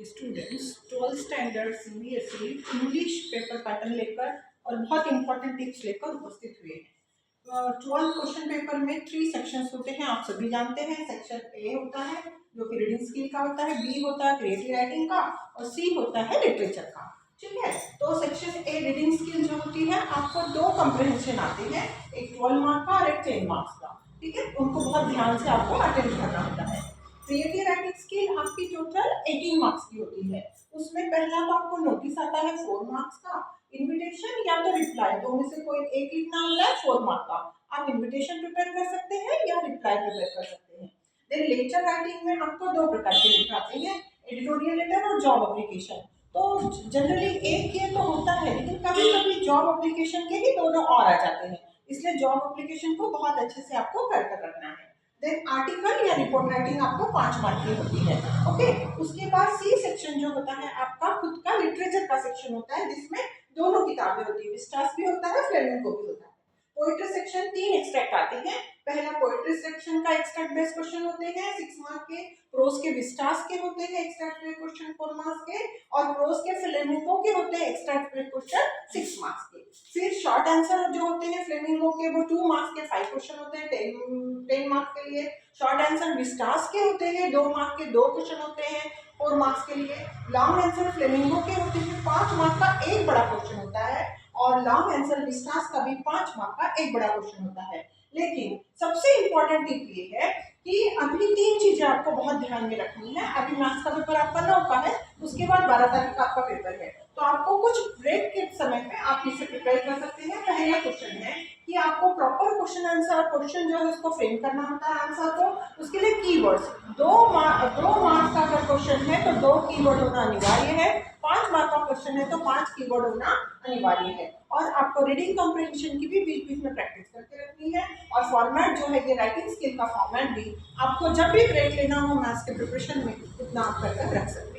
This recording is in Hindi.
Students 12th standard CBSE English paper pattern लेकर और बहुत इंपॉर्टेंट टिप्स लेकर उपस्थित हुए हैं। 12 क्वेश्चन पेपर में 3 सेक्शंस होते हैं, आप सभी जानते हैं। सेक्शन ए होता है जो कि रीडिंग स्किल का होता है, बी होता है क्रिएटिव राइटिंग का और सी होता है लिटरेचर का। ठीक है, तो सेक्शन ए रीडिंग स्किल जो होती है आपको 2 कंप्रहेंशन आते हैं, एक 12 मार्क का और एक 10 मार्क्स का। ठीक है, उनको बहुत ध्यान से आपको अटेंड करना होता है। क्रिएटिव राइटिंग स्किल आपकी टोटल 18 मार्क्स की होती है। उसमें पहला तो आपको नोटिस आता है 4 मार्क्स का, इनविटेशन या तो रिप्लाई, दो में से कोई एक लिखना होता है 4 मार्क का। आप इनविटेशन प्रिपेयर कर सकते हैं या रिप्लाई प्रिपेयर कर सकते हैं। देन लेटर राइटिंग में आपको 2 प्रकार के लेटर आते हैं, एडिटोरियल लेटर और जॉब एप्लीकेशन। तो जनरली एक ये तो होता है, लेकिन कभी कभी जॉब एप्लीकेशन के ही दोनों और आ जाते हैं, इसलिए जॉब एप्लीकेशन को बहुत अच्छे से आपको कर रखना है। देन आर्टिकल या रिपोर्ट राइटिंग आपको 5 मार्क की होती है। ओके, उसके बाद सी सेक्शन जो होता है आपका खुद का लिटरेचर का सेक्शन होता है, जिसमें दोनों किताबें होती है, विस्टास भी होता है, फ्लेमिंगो भी होता है। पोएट्री सेक्शन 3 एक्सट्रैक्ट आते हैं। पहला पोएट्री सेक्शन का एक्सट्रैक्ट बेस्ड क्वेश्चन होते हैं 6 मार्क के, प्रोज के विस्टास के होते हैं एक्सट्रैक्ट बेस्ड क्वेश्चन 4 मार्क्स के, और प्रोज के फ्लेमिंगो के होते हैं एक्सट्रैक्ट बेस्ड क्वेश्चन 6 मार्क्स के। फिर शॉर्ट आंसर जो होते हैं फ्लेमिंगो के वो 2 मार्क्स के 5 क्वेश्चन होते हैं 10 मार्क्स के लिए। शॉर्ट आंसर विस्टास के होते हैं 2 मार्क के 2 क्वेश्चन होते हैं 4 मार्क्स के लिए। लॉन्ग आंसर फ्लेमिंगो के होते हैं 5 मार्क का एक बड़ा क्वेश्चन होता है, और लॉन्ग आंसर विस्टास का भी 5 मार्क का एक बड़ा क्वेश्चन होता है। लेकिन सबसे इंपॉर्टेंट टिप ये है कि अभी 3 चीजें आपको बहुत ध्यान में रखनी है। अभी मैथ्स का पेपर आपका 9 का है, उसके बाद 12 तारीख का आपका पेपर है, तो आपको कुछ ब्रेक के समय पे आप इसे प्रिपेयर कर सकते हैं। पहला क्वेश्चन है कि आपको प्रॉपर क्वेश्चन आंसर क्वेश्चन जो है उसको फ्रेम करना होता है आंसर को। उसके लिए कीवर्ड्स 2 मार्क्स का अगर क्वेश्चन है तो 2 कीवर्ड होना अनिवार्य है, 5 मार्क का क्वेश्चन है तो 5 कीवर्ड होना अनिवार्य है। और आपको रीडिंग कॉम्प्रिहेंशन की भी बीच बीच में प्रैक्टिस करके रखनी है। और फॉर्मेट जो है ये राइटिंग स्किल का फॉर्मेट भी आपको जब भी ब्रेक लेना हो मैथ्स के प्रिपरेशन में उतना आप कर रख सकते हैं।